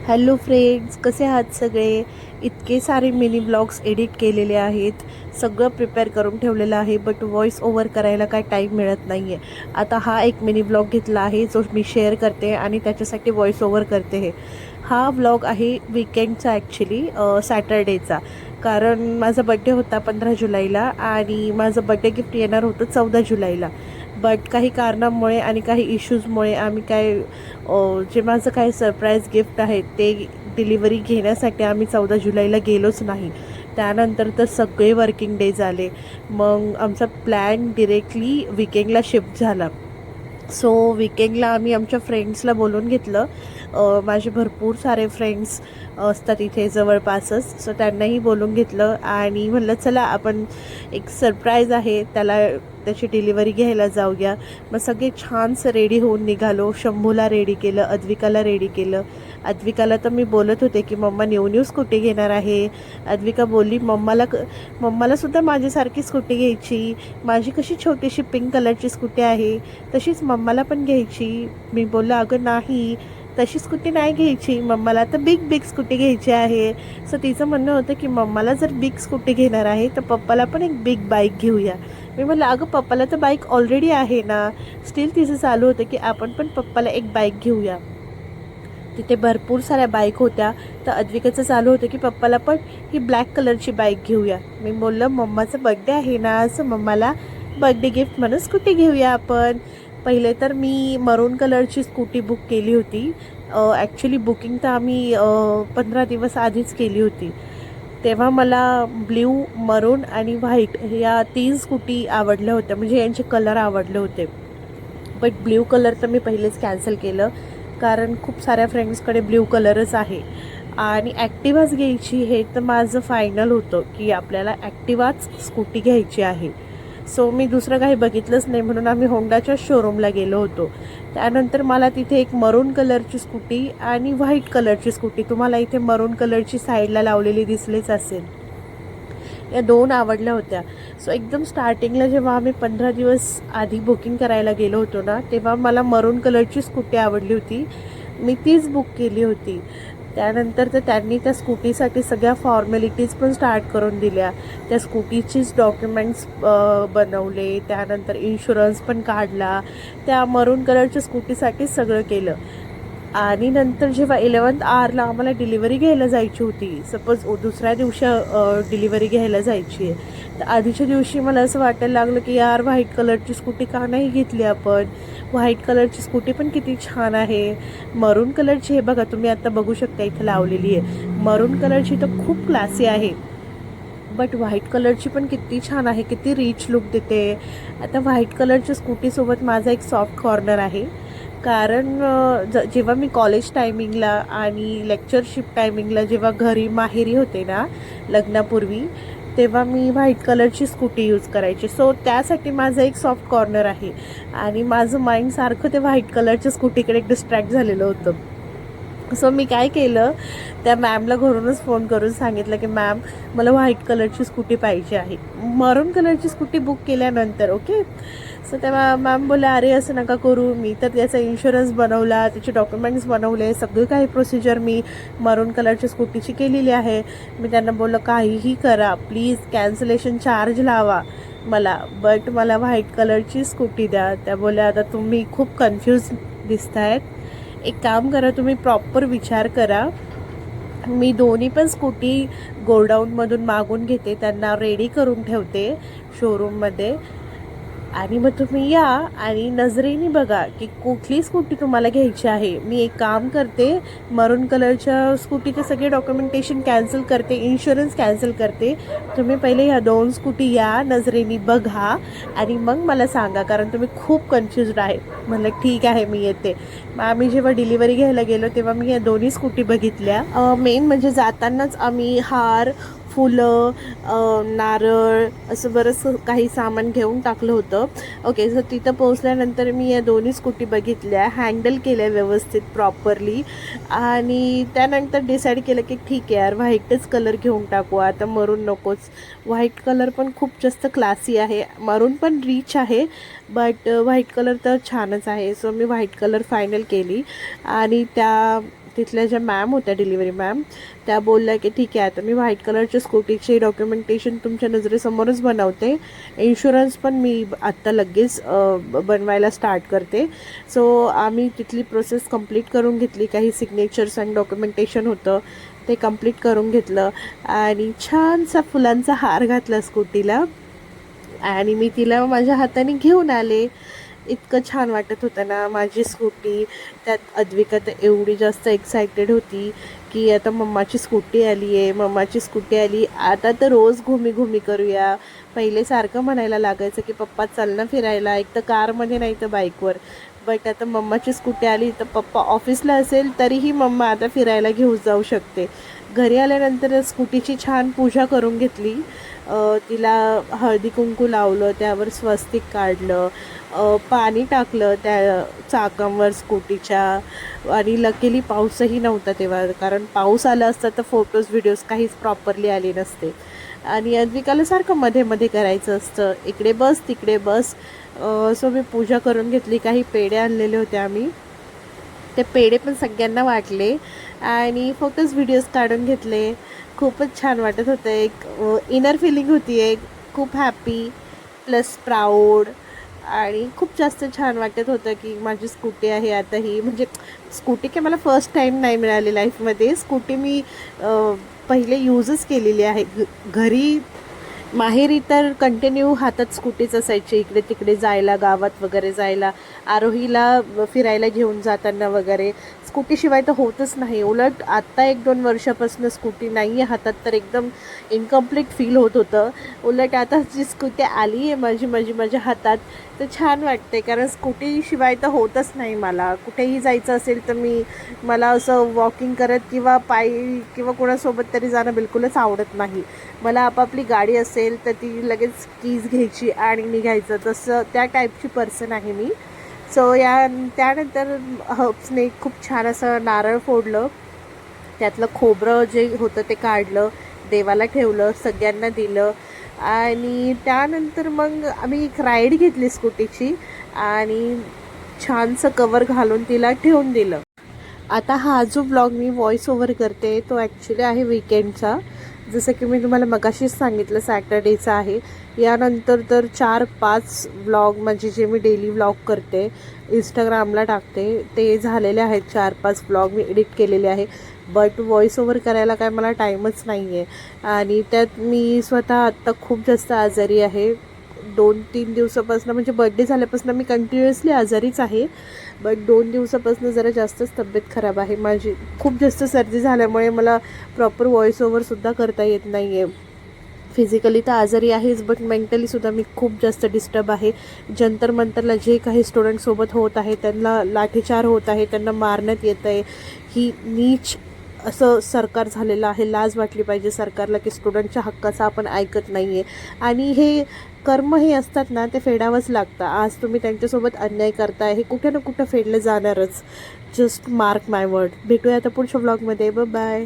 Hello friends, कसे आहात सगळे? इतके सारे मिनी ब्लॉग्स एडिट केलेले आहेत, सगळं प्रिपेअर करून ठेवलेलं आहे, बट व्हॉइस ओव्हर करायला काय टाईम मिळत नाही आहे. आता हा एक मिनी ब्लॉग घेतला आहे जो मी शेअर करते आणि त्याच्यासाठी व्हॉइस ओव्हर करते. हा व्लॉग आहे वीकेंडचा, ॲक्च्युली सॅटर्डेचा. कारण माझा बड्डे होता 15 जुलैला आणि माझं बड्डे गिफ्ट येणार होतं 14 जुलैला. बट काही कारणामुळे आणि काही इश्यूजमुळे आम्ही जे माझं काय सरप्राईज गिफ्ट आहे ते डिलिव्हरी घेण्यासाठी आम्ही 14 जुलैला गेलोच नाही. त्यानंतर तर सगळे वर्किंग डेज आले. मग आमचा प्लॅन डिरेक्टली वीकेंडला शिफ्ट झाला. सो वीकेंडला आम्ही आमच्या फ्रेंड्सला बोलून घेतलं. माझे भरपूर सारे फ्रेंड्स असतात इथे जवळपासच, सो त्यांनाही बोलून घेतलं आणि म्हणलं चला आपण एक सरप्राईज आहे त्याला, त्याची डिलिव्हरी घ्यायला जाऊया. मग सगळे छानसं रेडी होऊन निघालो. शंभूला रेडी केलं, अद्विकाला रेडी केलं. अद्विकाला तर मी बोलत होते की मम्मा न्यू स्कूटी घेणार आहे. अद्विका बोलली मम्मालासुद्धा माझ्यासारखी स्कूटी घ्यायची, माझी कशी छोटीशी पिंक कलरची स्कूटी आहे तशीच मम्माला पण घ्यायची. मी बोललं अगं नाही, तशी स्कूटी नाही घ्यायची, मम्माला तर बिग स्कूटी घ्यायची आहे. सो तिचं म्हणणं होतं की मम्माला जर बिग स्कूटी घेणार आहे तर पप्पाला पण एक बिग बाईक घेऊया. मी म्हटलं अगं पप्पाला तर बाईक ऑलरेडी आहे ना. स्टील तिचं चालू होतं की आपण पण पप्पाला एक बाईक घेऊया. तिथे भरपूर साऱ्या बाईक होत्या, तर अद्विकाचं चालू होतं की पप्पाला पण ही ब्लॅक कलरची बाईक घेऊया. मी बोललं मम्माचा बड्डे आहे ना, असं मम्माला बड्डे गिफ्ट म्हणून स्कूटी घेऊया आपण. पहिले तर मी मरून कलरची स्कूटी बुक केली होती. ॲक्च्युली बुकिंग तर आम्ही 15 दिवस आधीच केली होती. तेव्हा मला ब्ल्यू, मरून आणि व्हाईट या 3 स्कूटी आवडल्या होत्या, म्हणजे यांचे कलर आवडले होते. बट ब्ल्यू कलर तर मी पहिलेच कॅन्सल केलं, कारण खूप साऱ्या फ्रेंड्सकडे ब्ल्यू कलरच आहे आणि ॲक्टिवाच घ्यायची. हे तर माझं फायनल होतं की आपल्याला ॲक्टिवाच स्कूटी घ्यायची आहे. सो मी दुसरं काही बघितलंच नाही, म्हणून आम्ही होंडाच्या शोरूमला गेलो होतो. त्यानंतर मला तिथे एक मरून कलरची स्कूटी आणि व्हाईट कलरची स्कूटी, तुम्हाला इथे मरून कलरची साईडला लावलेली दिसलीच असेल, या 2 आवडल्या होत्या. सो एकदम स्टार्टिंगला जेव्हा आम्ही 15 दिवस आधी बुकिंग करायला गेलो होतो ना, तेव्हा मला मरून कलरची स्कूटी आवडली होती, मी तीच बुक केली होती. त्यानंतर तर त्यांनी त्या स्कूटीसाठी सगळ्या फॉर्मॅलिटीज पण स्टार्ट करून दिल्या. त्या स्कूटीचीच डॉक्युमेंट्स बनवले, त्यानंतर इन्शुरन्स पण काढला. त्या मरून कलरच्या स्कूटीसाठीच सगळं केलं. आणि नंतर जेव्हा 11th आवरला आम्हाला डिलिव्हरी घ्यायला जायची होती, सपोज दुसऱ्या दिवशी डिलिव्हरी घ्यायला जायची आहे, तर आधीच्या दिवशी मला असं वाटायला लागलं की यार व्हाईट कलरची स्कूटी का नाही घेतली आपण. व्हाईट कलरची स्कूटी पण किती छान आहे. मरून कलरची हे बघा, तुम्ही आता बघू शकता इथं लावलेली आहे. मरून कलरची तर खूप क्लासी आहे, बट व्हाईट कलरची पण किती छान आहे, किती रिच लुक देते. आता व्हाईट कलरच्या स्कूटीसोबत माझा एक सॉफ्ट कॉर्नर आहे, कारण जेव्हा मी कॉलेज टायमिंगला आणि लेक्चरशिप टायमिंगला जेव्हा घरी माहेरी होते ना लग्नापूर्वी, तेव्हा मी व्हाईट कलरची स्कूटी यूज करायची. सो त्यासाठी माझं एक सॉफ्ट कॉर्नर आहे आणि माझं माइंड सारखं ते व्हाईट कलरच्या स्कूटीकडे डिस्ट्रॅक्ट झालेलं होतं. सो मी काय केलं, त्या मॅमला घरूनच फोन करून सांगितलं की मॅम मला व्हाईट कलरची स्कूटी पाहिजे आहे. मरून कलरची स्कूटी बुक केल्यानंतर ओके. सो तेव्हा मॅम बोलल्या अरे असं नका करू, मी तर त्याचा इन्शुरन्स बनवला, त्याचे डॉक्युमेंट्स बनवले, सगळी काही प्रोसिजर मी मरून कलरच्या स्कूटीची केलेली आहे. मी त्यांना बोललं काहीही करा प्लीज, कॅन्सलेशन चार्ज लावा मला, बट मला व्हाईट कलरची स्कूटी द्या. त्या बोलल्या आता तुम्ही खूप कन्फ्यूज दिसतायत, एक काम करा तुम्ही प्रॉपर विचार करा, मी दोन्ही पण स्कूटी गोडाऊनमधून मागून घेते, त्यांना रेडी करून ठेवते शोरूममध्ये, आणि मग तुम्ही या आणि नजरेने बघा की कुठली स्कूटी तुम्हाला घ्यायची आहे. मी एक काम करते, मरून कलरच्या स्कूटीचे सगळे डॉक्युमेंटेशन कॅन्सल करते, इन्शुरन्स कॅन्सल करते. तुम्ही पहिले ह्या 2 स्कूटी या नजरेने बघा आणि मग मला सांगा, कारण तुम्ही खूप कन्फ्युज्ड आहे. म्हणलं ठीक आहे मी येते. मग आम्ही जेव्हा डिलिव्हरी घ्यायला गेलो तेव्हा मी या दोन्ही स्कूटी बघितल्या. मेन म्हणजे जातानाच आम्ही हार, फुलं, नारळ असं बरंच काही सामान घेऊन टाकलं होतं. ओके, सो तिथं पोहोचल्यानंतर मी या दोन्ही स्कूटी बघितल्या, हँडल केल्या व्यवस्थित प्रॉपरली, आणि त्यानंतर डिसाईड केलं की ठीक आहे यार व्हाईटच कलर घेऊन टाकू, आता मरून नकोच. व्हाईट कलर पण खूप जास्त क्लासी आहे, मरून पण रिच आहे, बट व्हाईट कलर तर छानच आहे. सो मी व्हाईट कलर फायनल केली आणि तिथल्या ज्या मॅम होत्या डिलिव्हरी मॅम, त्या बोलल्या की ठीक आहे, आता मी व्हाईट कलरच्या स्कूटीचे डॉक्युमेंटेशन तुमच्या नजरेसमोरच बनवते, इन्शुरन्स पण मी आत्ता लगेच बनवायला स्टार्ट करते. सो आम्ही तिथली प्रोसेस कंप्लीट करून घेतली. काही सिग्नेचर्स आणि डॉक्युमेंटेशन होतं ते कंप्लीट करून घेतलं आणि छानसा फुलांचा हार घातला स्कूटीला आणि मी तिला माझ्या हाताने घेऊन आले. इतकं छान वाटत होतं ना माझी स्कूटी. त्यात अद्विका तर एवढी जास्त एक्सायटेड होती की आता मम्माची स्कूटी आली आहे, मम्माची स्कूटी आली, आता तर रोज घुमी करूया. पहिले सारखं म्हणायला लागायचं की पप्पा चल ना फिरायला, एक तर कारमध्ये नाही तर बाईकवर. बट आता मम्माची स्कूटी आली तर पप्पा ऑफिसला असेल तरीही मम्मा आता फिरायला घेऊन जाऊ शकते. घरी आल्यानंतर स्कूटीची छान पूजा करून घेतली. तिला हळदी कुंकू लावलं, त्यावर स्वस्तिक काढलं, पाणी टाकलं त्या चाकांवर स्कूटीच्या. आणि लकीली पाऊसही नव्हता तेव्हा, कारण पाऊस आला असता तर फोटोज व्हिडिओज काहीच प्रॉपरली आले नसते. आणि अद्विकाला सारखं मध्ये मध्ये करायचं असतं, इकडे बस तिकडे बस. सो मी पूजा करून घेतली. काही पेढे आणलेले होते आम्ही, ते पेढे पण सगळ्यांना वाटले आणि फोटोज व्हिडिओज काढून घेतले. खूपच छान वाटत होतं. एक इनर फिलिंग होती, एक खूप हॅपी प्लस प्राऊड आणि खूप जास्त छान वाटत होतं की माझी स्कूटी आहे आता ही. म्हणजे स्कूटी काय मला फर्स्ट टाईम नाही मिळाली लाईफमध्ये. स्कूटी मी पहिले यूजच केलेली आहे. घरी माहेरी तर कंटिन्यू हातात स्कूटीच असायची, इकडे तिकडे जायला, गावात वगैरे जायला, आरोहीला फिरायला घेऊन जाताना वगैरे स्कूटीशिवाय तर होतच नाही. उलट आत्ता 1-2 वर्षापासून स्कूटी नाही आहे हातात तर एकदम इनकम्प्लीट फील होत होतं. उलट आता जी स्कूटी आली आहे माझ्या हातात तर छान वाटते, कारण स्कूटीशिवाय तर होतच नाही मला. कुठेही जायचं असेल तर मला असं वॉकिंग करत किंवा पायी किंवा कोणासोबत तरी जाणं बिलकुलच आवडत नाही. मला आपापली गाडी असेल तर ती लगेच कीज घ्यायची आणि निघायचं, तसं त्या टाईपची पर्सन आहे मी. सो त्यानंतर हब्सने खूप छान असं नारळ फोडलं, त्यातलं खोबरं जे होतं ते काढलं, देवाला ठेवलं, सगळ्यांना दिलं आणि त्यानंतर मग आम्ही एक राईड घेतली स्कूटीची आणि छानसं कवर घालून तिला ठेवून दिलं. आता हा जो ब्लॉग मी व्हॉइस ओव्हर करते तो ॲक्च्युली आहे वीकेंडचा. जसं की मी तुम्हाला मगाशीच सांगितलं सॅटर्डेचा आहे. यानंतर तर 4-5 व्लॉग म्हणजे जे मी डेली व्लॉग करते इंस्टाग्रामला टाकते ते झालेले आहेत. 4-5 व्लॉग मी एडिट केलेले आहे. बट व्हॉइस ओव्हर करायला काय मला टाईमच नाही आहे. आणि त्यात मी स्वतः आत्ता खूप जास्त आजारी आहे. 2-3 दिवसापासून, म्हणजे बड्डे झाल्यापासून मी कंटिन्युअसली आजारीच आहे. बट 2 दिवसापासून जरा जास्तच तब्येत खराब आहे माझी. खूप जास्त सर्दी झाल्यामुळे मला प्रॉपर व्हॉइस ओव्हरसुद्धा करता येत नाही आहे. फिजिकली तर आजारी आहेच बट मेंटलीसुद्धा मी खूप जास्त डिस्टर्ब आहे. जंतर मंतरला जे काही स्टुडंटसोबत होत आहे, त्यांना लाठीचार होत आहे, त्यांना मारण्यात येत आहे. ही नीच असं सरकार झालेलं आहे. लाज वाटली पाहिजे सरकारला की स्टुडंटच्या हक्काचं आपण ऐकत नाही आहे. आणि हे कर्म हे असतात ना ते फेडावंच लागतं. आज तुम्ही त्यांच्यासोबत अन्याय करताय, हे कुठे ना कुठं फेडलं जाणारच. जस्ट मार्क माय वर्ड. भेटूया आता पुढच्या व्लॉगमध्ये. बाय.